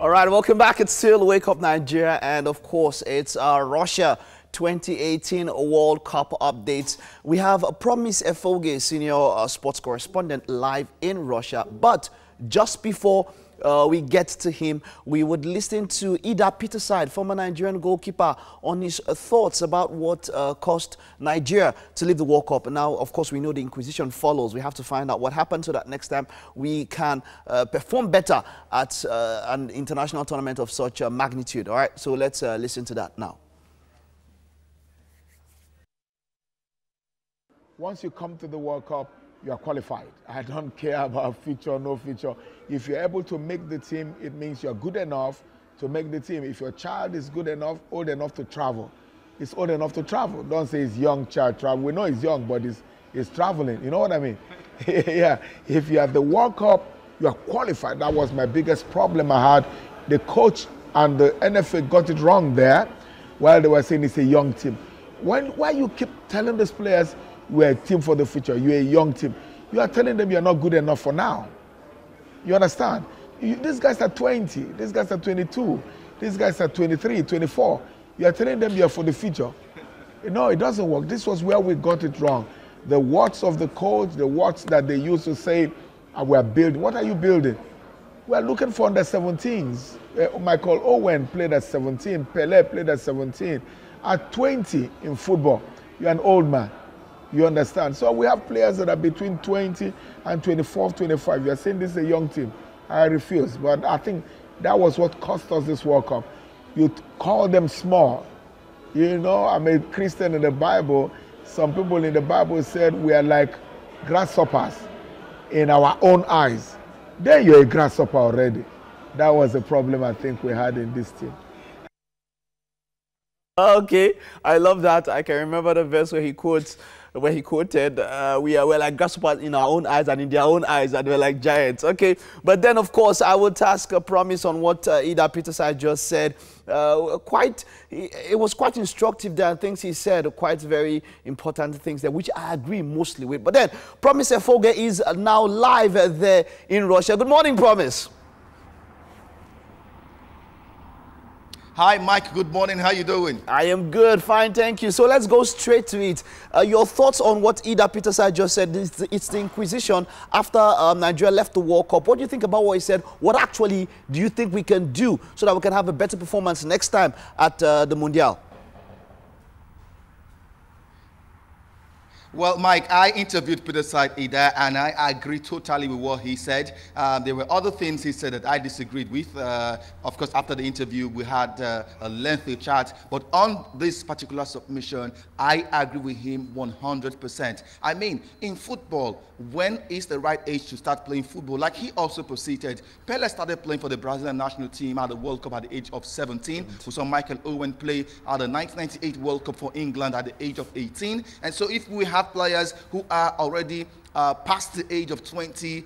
All right, welcome back. It's still Wake Up Nigeria, and of course, it's Russia 2018 World Cup updates. We have Promise Efoge, senior sports correspondent, live in Russia. But just before we get to him, we would listen to Ida Peterside, former Nigerian goalkeeper, on his thoughts about what caused Nigeria to leave the World Cup. And now, of course, we know the Inquisition follows. We have to find out what happened so that next time we can perform better at an international tournament of such magnitude. All right, so let's listen to that now. Once you come to the World Cup, you are qualified. I don't care about feature or no feature. If you're able to make the team, it means you're good enough to make the team. If your child is good enough, old enough to travel, it's old enough to travel. Don't say it's young child travel. We know it's young, but it's traveling. You know what I mean? Yeah. If you're at the World Cup, you are qualified. That was my biggest problem I had. The coach and the NFA got it wrong there while they were saying it's a young team. Why you keep telling these players we're a team for the future, you're a young team? You are telling them you're not good enough for now. You understand? These guys are 20, these guys are 22, these guys are 23, 24. You are telling them you're for the future. No, it doesn't work. This was where we got it wrong. The words of the coach, the words that they used to say, we're building. What are you building? We're looking for under 17s. Michael Owen played at 17, Pele played at 17. At 20 in football, you're an old man. You understand? So we have players that are between 20 and 24, 25. You're saying this is a young team. I refuse. But I think that was what cost us this World Cup. You call them small. You know, I'm a Christian in the Bible. Some people in the Bible said we are like grasshoppers in our own eyes. Then you're a grasshopper already. That was the problem I think we had in this team. Okay, I love that. I can remember the verse where he quoted, we're like grasshoppers in our own eyes and in their own eyes, and we're like giants. Okay, but then of course I would ask a promise on what Ida Peterside just said. It was quite instructive. There are things he said, quite very important things there, which I agree mostly with. But then Promise Efoge is now live there in Russia. Good morning, Promise. Hi, Mike. Good morning. How you doing? I am good. Fine. Thank you. So let's go straight to it. Your thoughts on what Ida Peterside just said. It's the Inquisition after Nigeria left the World Cup. What do you think about what he said? What actually do you think we can do so that we can have a better performance next time at the Mundial? Well, Mike, I interviewed Peterside Ida, and I agree totally with what he said. There were other things he said that I disagreed with. Of course, after the interview, we had a lengthy chat. But on this particular submission, I agree with him 100%. I mean, in football, when is the right age to start playing football? Like he also proceeded, Pele started playing for the Brazilian national team at the World Cup at the age of 17. We saw Michael Owen play at the 1998 World Cup for England at the age of 18. And so if we have players who are already past the age of 20,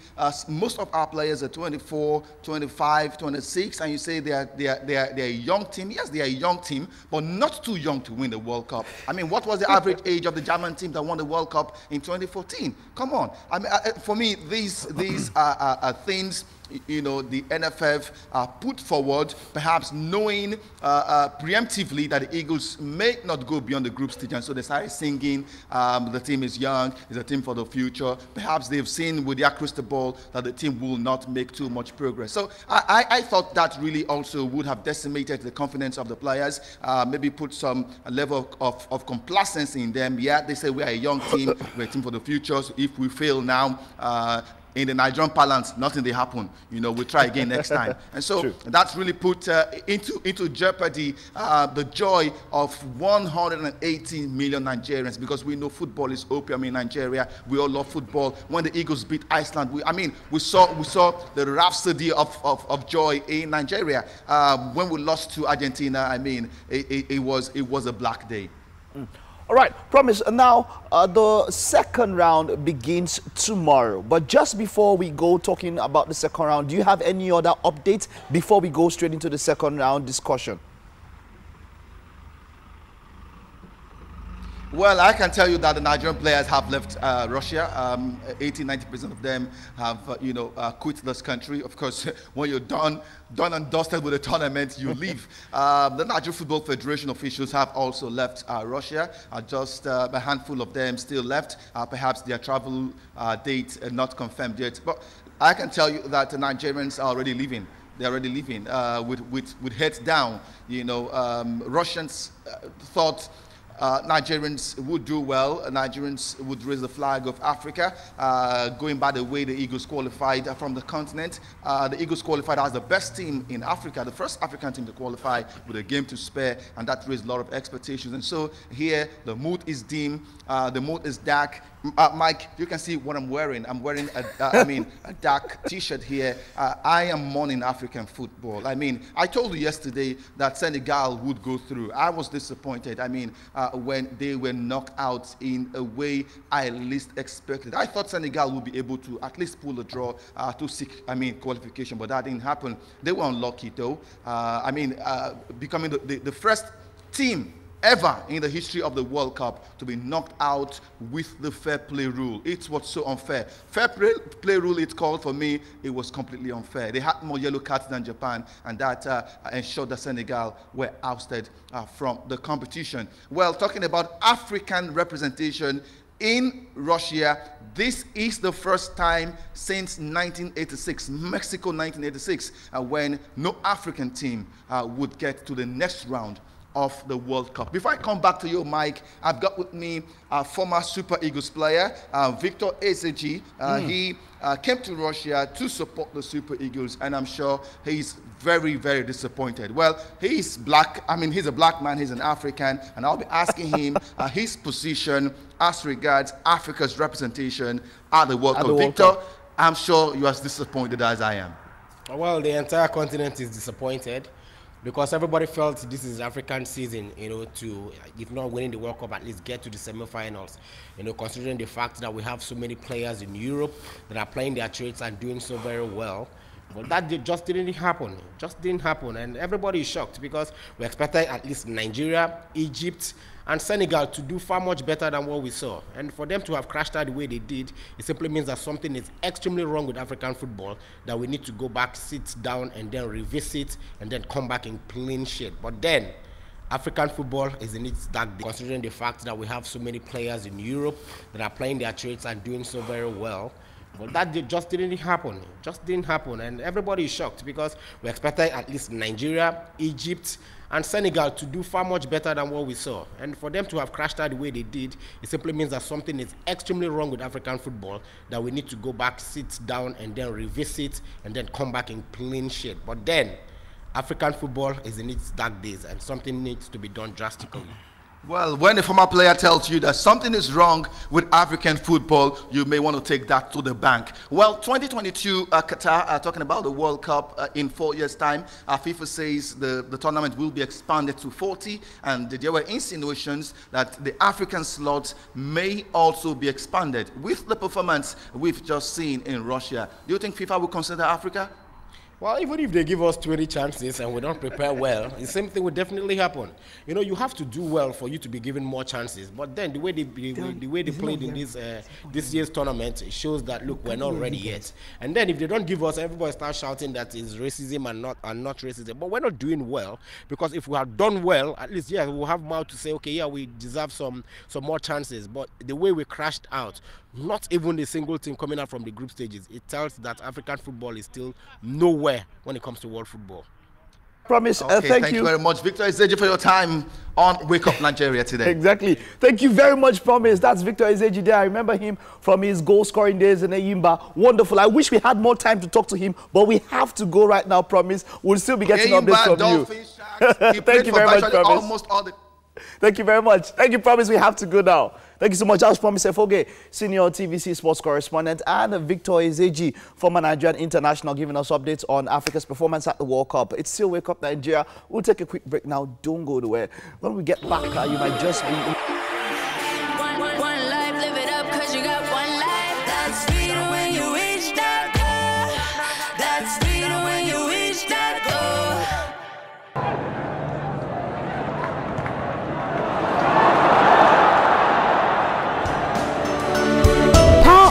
most of our players are 24, 25, 26, and you say they are a young team. Yes, they are a young team, but not too young to win the World Cup. I mean, what was the average age of the German team that won the World Cup in 2014? Come on. I mean, for me, these are things, you know, the NFF put forward, perhaps knowing preemptively that the Eagles may not go beyond the group stage, and so they started singing, the team is young, it's a team for the future. Perhaps they've seen with their crystal ball that the team will not make too much progress. So I thought that really also would have decimated the confidence of the players, maybe put some level of complacency in them. Yeah, they say we're a young team, we're a team for the future, so if we fail now, in the Nigerian parlance, nothing will happen. You know, we'll try again next time. And so that's really put into jeopardy the joy of 180 million Nigerians, because we know football is opium in Nigeria. We all love football. When the Eagles beat Iceland, we saw the rhapsody of joy in Nigeria. When we lost to Argentina, I mean, it was a black day. All right, Promise. Now, the second round begins tomorrow. But just before we go talking about the second round, do you have any other updates before we go straight into the second round discussion? Well, I can tell you that the Nigerian players have left Russia. 80–90% of them have, quit this country. Of course, when you're done and dusted with the tournament, you leave. The Nigerian Football Federation officials have also left Russia. Just a handful of them still left. Perhaps their travel date not confirmed yet. But I can tell you that the Nigerians are already leaving. They're already leaving with heads down. Russians thought Nigerians would do well. Nigerians would raise the flag of Africa, going by the way the Eagles qualified from the continent. The Eagles qualified as the best team in Africa, the first African team to qualify with a game to spare, and that raised a lot of expectations. And so here, the mood is dim, the mood is dark. Mike, you can see what I'm wearing. I'm wearing a dark T-shirt here. I am mourning African football. I told you yesterday that Senegal would go through. I was disappointed. When they were knocked out in a way I least expected. I thought Senegal would be able to at least pull a draw to seek, qualification, but that didn't happen. They were unlucky though. Becoming the first team ever in the history of the World Cup to be knocked out with the fair play rule. It was so unfair. Fair play rule, it's called. For me, it was completely unfair. They had more yellow cards than Japan, and that ensured that Senegal were ousted from the competition. Well, talking about African representation in Russia, this is the first time since 1986, Mexico 1986, when no African team would get to the next round of the World Cup. Before I come back to you, Mike, I've got with me a former Super Eagles player, Victor Ezeji. He came to Russia to support the Super Eagles, and I'm sure he's very, very disappointed. Well, he's black. He's a black man. He's an African, and I'll be asking him his position as regards Africa's representation at the World Cup. Victor, I'm sure you're as disappointed as I am. Well, the entire continent is disappointed, because everybody felt this is African season, to, if not winning the World Cup, at least get to the semi-finals. Considering the fact that we have so many players in Europe that are playing their trades and doing so very well. But that just didn't happen. It just didn't happen. And everybody is shocked, because we expected at least Nigeria, Egypt, and Senegal to do far much better than what we saw. And for them to have crashed out the way they did, it simply means that something is extremely wrong with African football, that we need to go back, sit down, and then revisit, and then come back in clean sheet. But then, African football is in its dark days, considering the fact that we have so many players in Europe that are playing their trades and doing so very well. But that just didn't happen. It just didn't happen. And everybody is shocked, because we expected at least Nigeria, Egypt, and Senegal to do far much better than what we saw. And for them to have crashed out the way they did, it simply means that something is extremely wrong with African football, that we need to go back, sit down, and then revisit, and then come back in clean sheet. But then, African football is in its dark days, and something needs to be done drastically. Well, when a former player tells you that something is wrong with African football, you may want to take that to the bank. Well, 2022 Qatar, talking about the World Cup in 4 years' time, FIFA says the tournament will be expanded to 40, and there were insinuations that the African slots may also be expanded. With the performance we've just seen in Russia, do you think FIFA will consider Africa? Well, even if they give us 20 chances and we don't prepare well, the same thing will definitely happen. You have to do well for you to be given more chances. But then the way they played in this year's tournament, it shows that, look, we're not ready yet. And then if they don't give us, everybody starts shouting that it's racism and not racism. But we're not doing well, because if we had done well, at least, yeah, we'll have mouth to say, okay, yeah, we deserve some more chances. But the way we crashed out, not even a single team coming out from the group stages, it tells that African football is still nowhere when it comes to world football. Promise. Okay, thank you very much, Victor Ezeji, for your time on Wake Up Nigeria today. Exactly. Thank you very much, Promise. That's Victor Ezeji there. I remember him from his goal-scoring days in Eyimba. Wonderful. I wish we had more time to talk to him, but we have to go right now, Promise. We'll still be getting updates from Dolphins, you. Sharks. Thank you very much, Promise. Almost all the... Thank you very much. Thank you, Promise. We have to go now. Thank you so much. I was Promise Efoge, senior TVC sports correspondent, and Victor Ezeji, former Nigerian international, giving us updates on Africa's performance at the World Cup. It's still Wake Up Nigeria. We'll take a quick break now. Don't go nowhere. When we get back, you might just be... One life, live it up, 'cause you got one life. That's freedom when you reach that goal. That's freedom when you reach that goal.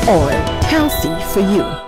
oil, healthy for you.